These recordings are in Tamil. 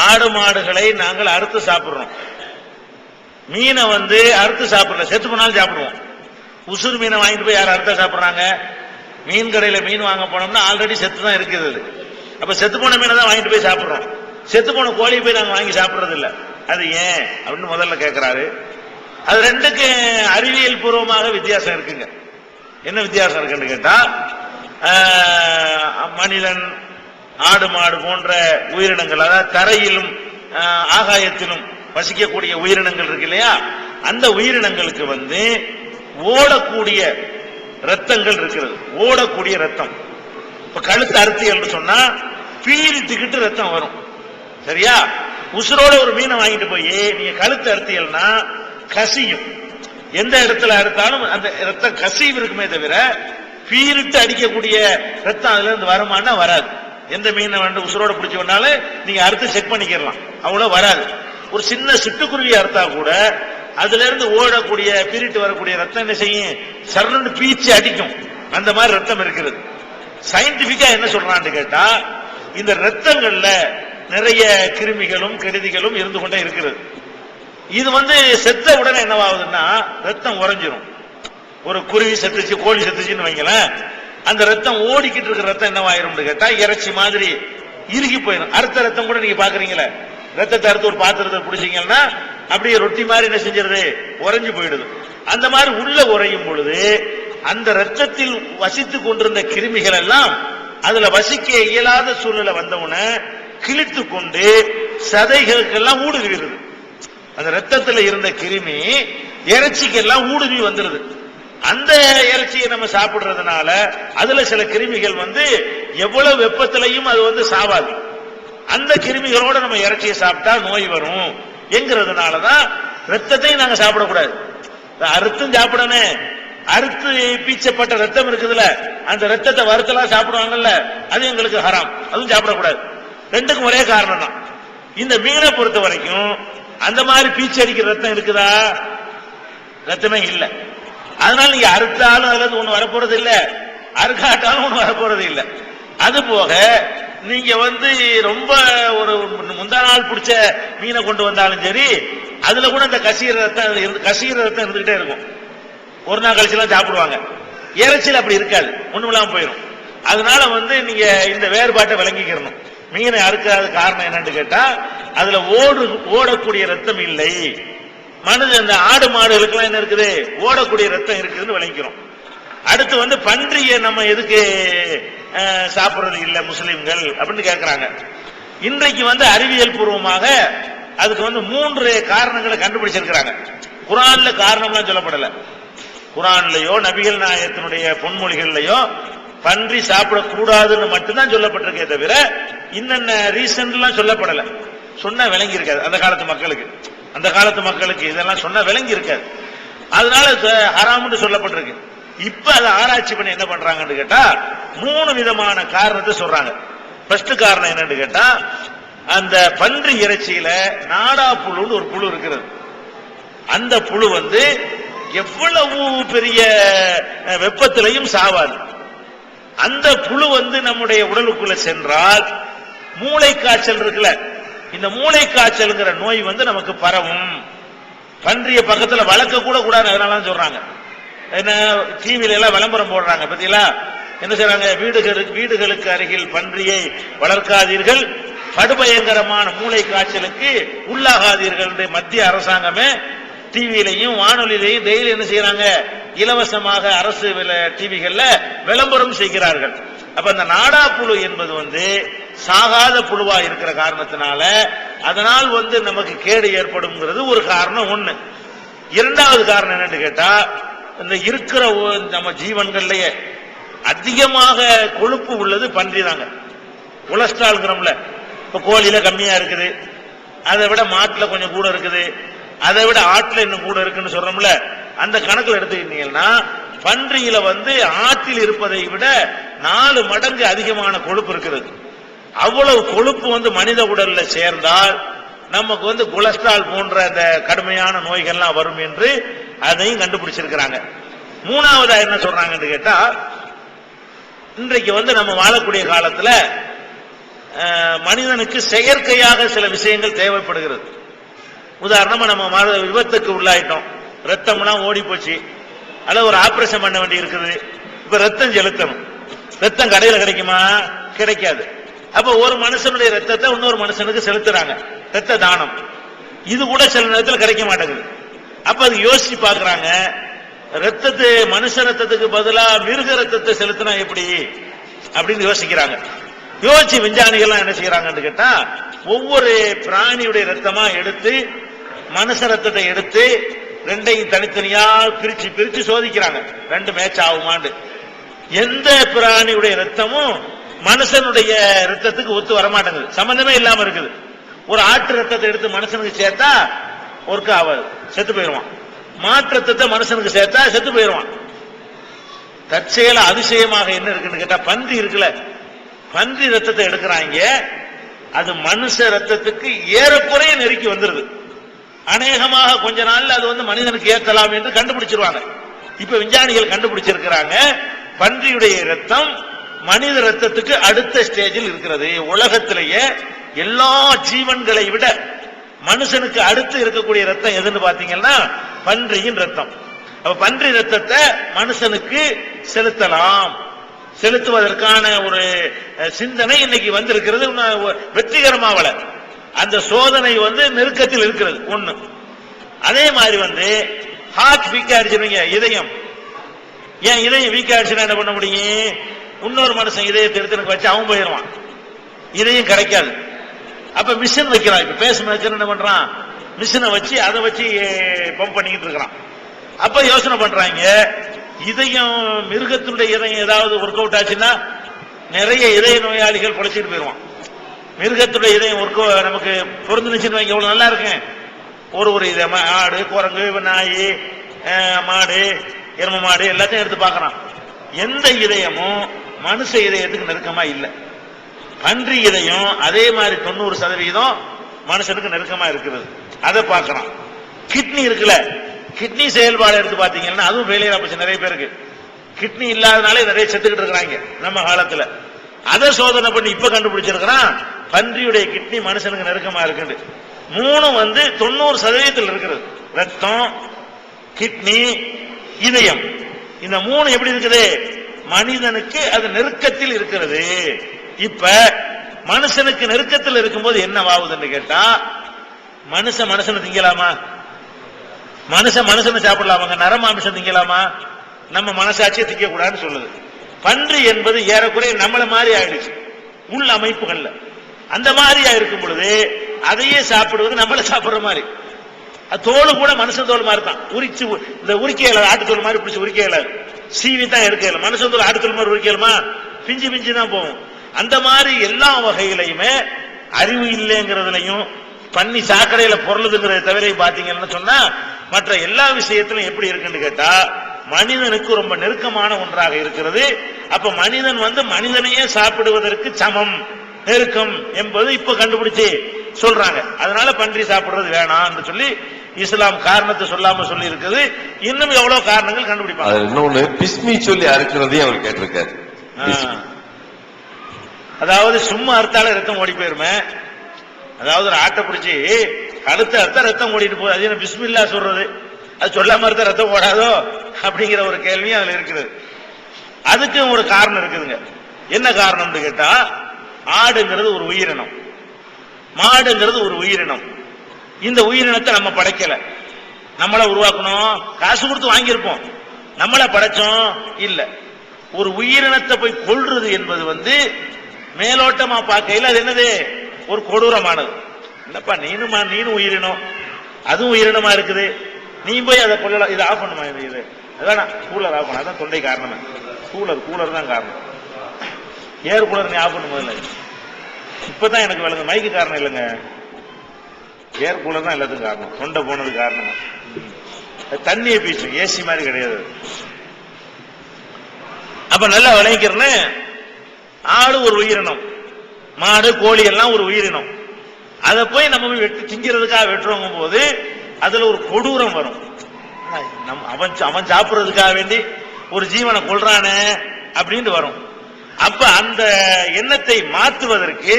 ஆடு மாடுகளை நாங்கள் அறுத்து சாப்பிடுறோம். மீனை அறுத்து சாப்பிடல, செத்து போனாலும் சாப்பிடுவோம். உசுறு மீனை வாங்கிட்டு போய் யாரும் அறுத்த சாப்பிடுறாங்க? மீன் கடையில மீன் வாங்க போனோம்னா ஆல்ரெடி செத்து தான் இருக்குது. அப்ப செத்து போன மீனை தான் வாங்கிட்டு போய் சாப்பிடுறோம். செத்து போன கோழியை போய் நாங்க வாங்கி சாப்பிடுறது இல்ல. அது ஏன் அப்படின்னு முதல்ல கேட்கிறாரு. அது ரெண்டுக்கு அறிவியல் பூர்வமாக வித்தியாசம் இருக்குங்க. என்ன வித்தியாசம் இருக்குன்னு கேட்டா, மனிதன், ஆடு மாடு போன்ற உயிரினங்கள், அதாவது தரையிலும் ஆகாயத்திலும் வசிக்கக்கூடிய உயிரினங்கள் இருக்கு இல்லையா, அந்த உயிரினங்களுக்கு ஓடக்கூடிய ரத்தங்கள் இருக்கிறது. ஓடக்கூடிய ரத்தம். இப்ப கழுத்து அறுத்தி என்று சொன்னா பீரித்துக்கிட்டு ரத்தம் வரும். சரியா? உசுரோட ஒரு மீனை வாங்கிட்டு போய் நீங்க கழுத்து அறுத்தியல்னா கசியும். எந்த இடத்துல அறுத்தாலும் அந்த ரத்தம் கசிவு இருக்குமே தவிர பீரிட்டு அடிக்கக்கூடிய ரத்தம் அதுல இருந்து வருமானா வராது. எந்த மீனை உசுரோட பிடிச்சி வந்தாலும் நீங்க அறுத்து செக் பண்ணிக்கலாம், அவ்வளவு வராது. ஒரு சின்ன சிட்டுக்குருவி அறுத்தா கூட அதுல இருந்து ஓடக்கூடிய பீரிட்டு வரக்கூடிய ரத்தம் என்ன செய்யும்? சரணு பீச்சு அடிக்கும். அந்த மாதிரி ரத்தம் இருக்கிறது. சயின்டிபிக்கா என்ன சொல்றான்னு கேட்டா, இந்த ரத்தங்கள்ல நிறைய கிருமிகளும் கெடுதிகளும் இருந்து கொண்டே இருக்கிறது. இது செத்த உடனே என்னவாகுதுன்னா ரத்தம் உறைஞ்சிரும். ஒரு குருவி செத்துச்சு, கோழி செத்துச்சுன்னு வைங்களேன், அந்த ரத்தம் ஓடிக்கிட்டு இருக்கிற ரத்தம் என்னவாயிரும் கேட்டா இறைச்சி மாதிரி இறுகி போயிடும். அறுத்த ரத்தம் கூட நீங்க பாக்குறீங்களே, ரத்தத்தை அறுத்து ஒரு பாத்திரத்தை பிடிச்சீங்கன்னா அப்படியே ரொட்டி மாதிரி என்ன செஞ்சிருது, உறைஞ்சு போயிடுது. அந்த மாதிரி உள்ள உறையும் பொழுது அந்த ரத்தத்தில் வசித்துக் கொண்டிருந்த கிருமிகள் எல்லாம் அதுல வசிக்க இயலாத சூழ்நிலை வந்தவுடனே கிழித்து கொண்டு சதைகளுக்கெல்லாம் ஊடுருவிடுது. அந்த ரத்தத்துல இருந்த கிருமி இறைச்சிக்கெல்லாம் ஊடுருவி வந்துருது. அந்த இறைச்சியை நம்ம சாப்பிடுறதுனால அதுல சில கிருமிகள் எவ்வளவு வெப்பத்திலையும் அது சாவாது. அந்த கிருமிகளோட நம்ம இறைச்சியை சாப்பிட்டா நோய் வரும் என்கிறதுனாலதான் ரத்தத்தையும் நாங்க சாப்பிடக்கூடாது. அறுத்தும் சாப்பிடணும். அறுத்து பீச்சப்பட்ட ரத்தம் இருக்குதுல, அந்த ரத்தத்தை வறுத்தலாம் சாப்பிடுவாங்கல்ல, அது எங்களுக்கு ஹராம், அதுவும் சாப்பிடக்கூடாது. ரெண்டுக்கும் ஒரே காரணம் தான். இந்த மீனை பொறுத்த வரைக்கும் அந்த மாதிரி பீச்சு அடிக்கிற ரத்தம் இருக்குதா? ரத்தமே இல்லை. அதனால நீங்க அறுத்தாலும் அதுல ஒண்ணு வரப்போறது இல்ல, அறுக்காட்டாலும் ஒண்ணு வரப்போறது இல்ல. அது போக நீங்க ரொம்ப ஒரு முந்தா நாள் பிடிச்ச மீனை கொண்டு வந்தாலும் சரி, அதுல கூட இந்த கசீர ரத்தம் இருந்துகிட்டே இருக்கும். ஒரு நாள் கழிச்சு எல்லாம் சாப்பிடுவாங்க. இறைச்சியில் அப்படி இருக்காது, ஒண்ணும் இல்லாம போயிடும். அதனால நீங்க இந்த வேறுபாட்டை விளங்கிக்கிறணும். மீனை அறுக்காத காரணம் என்னன்னு கேட்டா, அதுல ஓடக்கூடிய ரத்தம் இல்லை. மனித இந்த ஆடு மாடுகளுக்கு எல்லாம் என்ன இருக்குது, ஓடக்கூடிய ரத்தம் இருக்குதுன்னு விளங்கிக்கிறோம். அடுத்து பன்றியை நம்ம எதுக்கு சாப்பிடுறது இல்ல முஸ்லிம்கள் அப்படின்னு கேட்கிறாங்க. இன்றைக்கு அறிவியல் பூர்வமாக அதுக்கு 3 காரணங்களை கண்டுபிடிச்சிருக்கிறாங்க. குர்ஆன்ல காரணம்லாம் சொல்லப்படல. குர்ஆன்லயோ நபிகள் நாயகத்தினுடைய பொன்மொழிகள்லயோ பன்றி சாப்பிடக்கூடாதுன்னு மட்டும்தான் சொல்லப்பட்டிருக்கே தவிர இன்னென்ன ரீசன்லாம் சொல்லப்படல. சொன்ன விளங்கி இருக்காது அந்த காலத்து மக்களுக்கு. அந்த காலத்து மக்களுக்கு இதெல்லாம் சொன்ன விளங்கி இருக்காது. அதனால ஹராம்னு சொல்லப்பட்டிருக்கு. இப்ப அதை ஆராய்ச்சி பண்ணி என்ன பண்றாங்கன்னு கேட்டா 3 விதமான காரணத்தை சொல்றாங்க. ஃபர்ஸ்ட் காரணம் என்னன்னு கேட்டா, அந்த பன்றி இறைச்சியில நாடா புழுன்னு ஒரு புழு இருக்கிறது. அந்த புழு எவ்வளவு பெரிய வெப்பத்திலையும் சாவாது. அந்த புழு நம்முடைய உடலுக்குள்ள சென்றால் மூளை காய்ச்சல் இருக்குல்ல, இந்த மூளை காய்ச்சல்ங்கிற நோய் நமக்கு பரவும். பன்றிய பக்கத்துல வளர்க்க கூட கூடாது. அதனால சொல்றாங்க, என்ன டிவில எல்லாம் விளம்பரம் போடுறாங்க பத்தியா, என்ன செய்றாங்க, வீடுகளுக்கு அருகில் பன்றியை வளர்க்காதீர்கள், படுபயங்கரமான மூளை காய்ச்சலுக்கு உள்ளாகாதீர்கள். மத்திய அரசாங்கமே டிவிலையும் வானொலியிலையும் டெய்லி என்ன செய்யறாங்க, இலவசமாக அரசு டிவிகள்ல விளம்பரம் செய்கிறார்கள். அப்ப அந்த நாடா புழு என்பது சாகாத புழுவா இருக்கிற காரணத்தினால அதனால் நமக்கு கேடு ஏற்படும்ங்கிறது ஒரு காரணம் ஒண்ணு. இரண்டாவது காரணம் என்னன்னு கேட்டா, இந்த இருக்கிற நம்ம ஜீவன்கள்லயே அதிகமாக கொழுப்பு உள்ளது பன்றி தாங்க. கொலஸ்ட்ரால்ங்கிறோம்ல, இப்ப கோழியில கம்மியா இருக்குது, அதை விட மாட்டுல கொஞ்சம் கூட இருக்குது, அதை விட ஆட்டுல இன்னும் கூட இருக்குன்னு சொல்றோம்ல, அந்த கணக்குல எடுத்துக்கிட்டீங்கன்னா பன்றியில ஆட்டில் இருப்பதை விட 4 மடங்கு அதிகமான கொழுப்பு இருக்கிறது. அவ்வளவு கொழுப்பு மனித உடல்ல சேர்ந்தால் நமக்கு கொலஸ்ட்ரால் போன்ற அந்த கடுமையான நோய்கள்லாம் வரும் என்று அதையும் கண்டுபிடிச்சிருக்கிறாங்க. மூணாவதா என்ன சொல்றாங்கன்னு கேட்டா, இன்றைக்கு நம்ம வாழக்கூடிய காலத்துல மனிதனுக்கு செயற்கையாக சில விஷயங்கள் தேவைப்படுகிறது. உதாரணமா நம்ம விபத்துக்கு உள்ளாயிட்டோம், ரத்தம்லாம் ஓடி போச்சு, அல்லது ஒரு ஆபரேஷன் பண்ண வேண்டி இருக்குது, இப்ப ரத்தம் செலுத்தணும். ரத்தம் கடையில் கிடைக்குமா? கிடைக்காது. அப்ப ஒரு மனுஷனுடைய ரத்தத்தை இன்னொரு மனுஷனுக்கு செலுத்துறாங்க, ரத்த தானம். இது கூட சில நேரத்தில் கிடைக்க மாட்டேங்குது. அப்ப அது யோசிச்சு பாக்குறாங்க, ரத்தத்தை மனுஷ ரத்தத்துக்கு பதிலா மிருக ரத்தத்தை செலுத்தினா எப்படி அப்படின்னு யோசிக்கிறாங்க. யோசிச்சு விஞ்ஞானிகள் என்ன செய்யறாங்கன்னு கேட்டா, ஒவ்வொரு பிராணியுடைய ரத்தமா எடுத்து மனுஷ ரத்தத்தை எடுத்து ரெண்டையும் தனித்தனியா பிரிச்சு பிரிச்சு சோதிக்கிறாங்க, ரெண்டு மேட்ச் ஆகுமாண்டு. எந்த பிராணியுடைய ரத்தமும் மனுஷனுடைய ரத்தத்துக்கு ஒத்து வரமாட்டேங்குது, சம்பந்தமே இல்லாம இருக்குது. ஒரு ஆட்டு ரத்தத்தை எடுத்து மனுஷனுக்கு சேர்த்தா ஒர்க் ஆகாது, செத்து போயிடுவான். மாட்டு ரத்தத்தை மனுஷனுக்கு சேர்த்தா செத்து போயிடுவான். தற்செயல அதிசயமாக என்ன இருக்குன்னு கேட்டா, பன்றி இருக்குல்ல, பன்றி ரத்தத்தை எடுக்கிறாங்க, அது மனுஷ ரத்தத்துக்கு ஏறக்குறைய நெருக்கி வந்துருது. அநேகமாக கொஞ்ச நாள்ல அது மனிதனுக்கு ஏற்கலாம் என்று கண்டுபிடிச்சிருவாங்க. இப்ப விஞ்ஞானிகள் கண்டுபிடிச்சிருக்கிறாங்க, பன்றியுடைய ரத்தம் மனித ரத்தத்துக்கு அடுத்த ஸ்டேஜில் இருக்கிறது. உலகத்திலேயே எல்லா ஜீவன்களை விட மனுஷனுக்கு அடுத்து இருக்கக்கூடிய ரத்தம் எதுன்னு பாத்தீங்கன்னா பன்றியின் ரத்தம். அப்ப பன்றி ரத்தத்தை மனுஷனுக்கு செலுத்தலாம், செலுத்துவதற்கான ஒரு சிந்தனை இன்னைக்கு வந்திருக்கிறது. வெற்றிகரமாவல அந்த சோதனை நெருக்கத்தில் இருக்கிறது ஒண்ணு. அதே மாதிரி ஹார்ட் வீக் ஆயிடுச்சுங்க, இதயம். ஏன் இதயம் வீக் ஆயிடுச்சுன்னா என்ன பண்ண முடியும்? இன்னொரு மனுஷன் இதயத்தை எடுத்து எனக்கு வச்சு அவன் போயிடுவான், இதயம் கிடைக்காது. அப்ப மிஷின் வைக்கிறான். இப்ப பேச மேக்கர் என்ன பண்றான், மிஷினை வச்சு அதை வச்சு பம்ப் பண்ணிக்கிட்டு இருக்கிறான். அப்ப யோசனை பண்றாங்க, இதயம் மிருகத்தினுடைய இதயம் ஏதாவது ஒர்க் அவுட் ஆச்சுன்னா நிறைய இதய நோயாளிகள் பொழைச்சிட்டு போயிடுவான். மிருகத்துடைய இதயம் ஒர்க் நமக்கு பொருந்துச்சுன்னு வைங்க, எவ்வளவு நல்லா இருக்கு. ஒரு இதயம் ஆடு, குரங்கு, நாய், மாடு, எரும மாடு எல்லாத்தையும் எடுத்து பார்க்கறான். எந்த இதயமும் மனுஷ இதயத்துக்கு நெருக்கமா இல்லை. பன்றி இதயம் அதே மாதிரி 90% மனுஷனுக்கு நெருக்கமா இருக்கிறது. அதை பார்க்கறான். கிட்னி இருக்குல்ல, கிட்னி செயல்பாடு எடுத்து பாத்தீங்கன்னா அதுவும் ஃபெயிலியர் ஆச்சு நிறைய பேருக்கு. கிட்னி இல்லாதனாலே நிறைய செத்துக்கிட்டு இருக்கிறாங்க நம்ம காலத்துல. அதை சோதனை பண்ணி இப்ப கண்டுபிடிச்சிருக்கிறான், பன்றியுடைய கிட்னி மனுஷனுக்கு நெருக்கமா இருக்கு. மூணும் 90% இருக்கிறது. ரத்தம், கிட்னி, இதயம். இந்த மூணு எப்படி இருக்குது? மனிதனுக்கு அது நெருக்கத்தில் இருக்கிறது. இப்ப மனுஷனுக்கு நெருக்கத்தில் இருக்கும்போது என்ன ஆகுதுன்னு கேட்டா, மனுஷனை திங்கலாமா? மனுஷனை சாப்பிடலாமாங்க? நரமாமிஷம் திங்கலாமா? நம்ம மனசாட்சியை திங்க கூடாதுன்னு சொல்லுது. பன்றி என்பது ஏறக்குறைய நம்மள மாதிரி ஆயிடுச்சு உள் அமைப்புகள்ல. அந்த மாதிரியா இருக்கும் பொழுது அதையே சாப்பிடுவது நம்மள சாப்பிடுற மாதிரி. தோல் கூட மனுஷன் தோல் மாதிரி தான். உரிச்சு இந்த உரிக்கையில ஆட்டுத்தோல் மாதிரி பிடிச்சி உரிக்கையில சீவி தான் எடுக்கல. மனுஷன் தோல் ஆட்டுத்தோல் மாதிரி உரிக்கலுமா? பிஞ்சு பிஞ்சு தான் போகும். அந்த மாதிரி எல்லா வகையிலையுமே அறிவு இல்லைங்கிறதுலையும் பண்ணி சாக்கடையில பொருளுதுங்கிறத தவிர பாத்தீங்கன்னு சொன்னா மற்ற எல்லா விஷயத்திலும் எப்படி இருக்குன்னு கேட்டா மனிதனுக்கு ரொம்ப நெருக்கமான ஒன்றாக இருக்கிறது. அப்ப மனிதன் மனிதனையே சாப்பிடுவதற்கு சமம், நெருக்கம் என்பது இப்ப கண்டுபிடிச்சு சொல்றாங்க. அதனால பன்றி சாப்பிடுறது வேணாம் சொல்லி இஸ்லாம் காரணத்தை சொல்லாம சொல்லி இருக்குது. இன்னும் எவ்வளவு காரணங்கள் கண்டுபிடிப்பாங்க. இன்னொன்னு பிஸ்மி சொல்லி அறுக்கிறதையும் அவர் கேட்டிருக்காரு. அதாவது சும்மா அறுத்தால ரத்தம் ஓடி போயிருமே. அதாவது ஒரு ஆட்டை பிடிச்சி கழுத்து அறுத்தா ரத்தம் ஓடிட்டு போகுது, அது என்ன பிஸ்மில்லா சொல்றது? அது சொல்லாம அறுத்தா ரத்தம் ஓடாதோ அப்படிங்கிற ஒரு கேள்வியும் அதுல இருக்குது. அதுக்கும் ஒரு காரணம் இருக்குதுங்க. என்ன காரணம்னு கேட்டா, ஆடுங்கிறது ஒரு உயிரினம், மாடுங்கிறது ஒரு உயிரினம். இந்த உயிரினத்தை நம்ம படைக்கல, நம்மள உருவாக்கணும், காசு கொடுத்து வாங்கியிருப்போம், நம்மள படைச்சோம் இல்ல. ஒரு உயிரினத்தை போய் கொல்றது என்பது மேலோட்டமா பார்க்கையில் அது என்னது? ஒரு கொடூரமானது. என்னப்பா நீனும் உயிரினம், அதுவும் உயிரினமா இருக்குது, நீ போய் அதை கொள்ளலாம். இதை ஆஃப் பண்ணுமா? இது அதான் கூலர் ஆஃப் பண்ண, அதான் தொண்டை காரணம். கூலர் தான் காரணம். ஏர் கூலர் நீ ஆஃப் பண்ணும் போது இப்பதான் எனக்கு விளங்கு, மைக்கு காரணம் இல்லைங்க, ஏர் கூலர் தான் எல்லாத்துக்கும் காரணம். தொண்டை போனது காரணம். தண்ணியை பீச்சு, ஏசி மாதிரி கிடையாது. அப்ப நல்லா விளைவிக்கிறேன்னு, ஆடு ஒரு உயிரினம், மாடு, கோழி எல்லாம் ஒரு உயிரினம். அதை போய் நம்ம திங்கிறதுக்காக வெட்டுறவங்க போது அதுல ஒரு கொடூரம் வரும். அவன் சாப்பிடுறதுக்காக வேண்டி ஒரு ஜீவனை கொல்றானே அப்படின்னு வரும். அப்ப அந்த எண்ணத்தை மாற்றுவதற்கு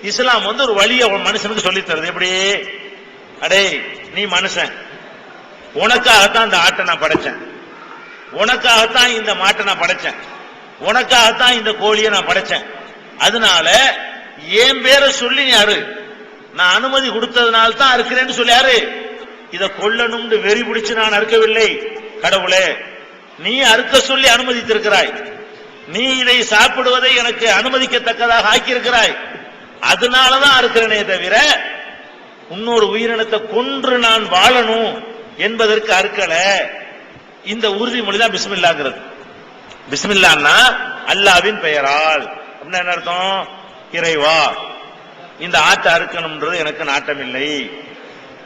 இஸ்லாம் வந்து ஒரு வழியை மனுஷனுக்கு சொல்லி தருது. எப்படி? அடே நீ மனுஷன், உனக்காகத்தான் இந்த ஆட்டை நான் படைச்சேன், உனக்காகத்தான் இந்த மாட்டை நான் படைச்சேன், உனக்காகத்தான் இந்த கோழியை நான் படைச்சேன். அதனால என் பேரை சொல்லி நீ அறு, நான் அனுமதி கொடுத்ததுனால தான் அறுக்கிறேன்னு சொல்லி அறு. இதை கொல்லணும்னு வெறி பிடிச்சு நான் அறுக்கவில்லை. கடவுளே, நீ அறுக்க சொல்லி அனுமதித்திருக்கிறாய், நீ இதை சாப்பிடுவதை எனக்கு அனுமதிக்கத்தக்கதாக ஆக்கியிருக்கிறாய், அதனாலதான் அறுக்கிறனே தவிர இன்னொரு உயிரினத்தை கொன்று நான் வாழணும் என்பதற்கு அறுக்கல. இந்த உறுதிமொழிதான் பிஸ்மில்லாங்கிறது. பிஸ்மில்லான்னா அல்லாவின் பெயரால் அப்படின்னா என்ன அர்த்தம்? இறைவா, இந்த ஆட்டை அறுக்கணும்ன்றது எனக்கு நாட்டம் இல்லை,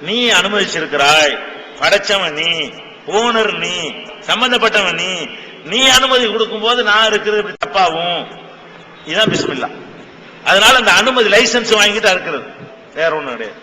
நீ அனுமதிச்சிருக்கிறாய், படைச்சவன் நீ, ஓனர் நீ, சம்பந்தப்பட்டவன் நீ, நீ அனுமதி கொடுக்கும் போது நான் இருக்கிறது இப்படி தப்பாவும். இதுதான் பிஸ்மில்லா. அதனால அந்த அனுமதி லைசன்ஸ் வாங்கிட்டு இருக்கிறது, வேற ஒண்ணு கிடையாது.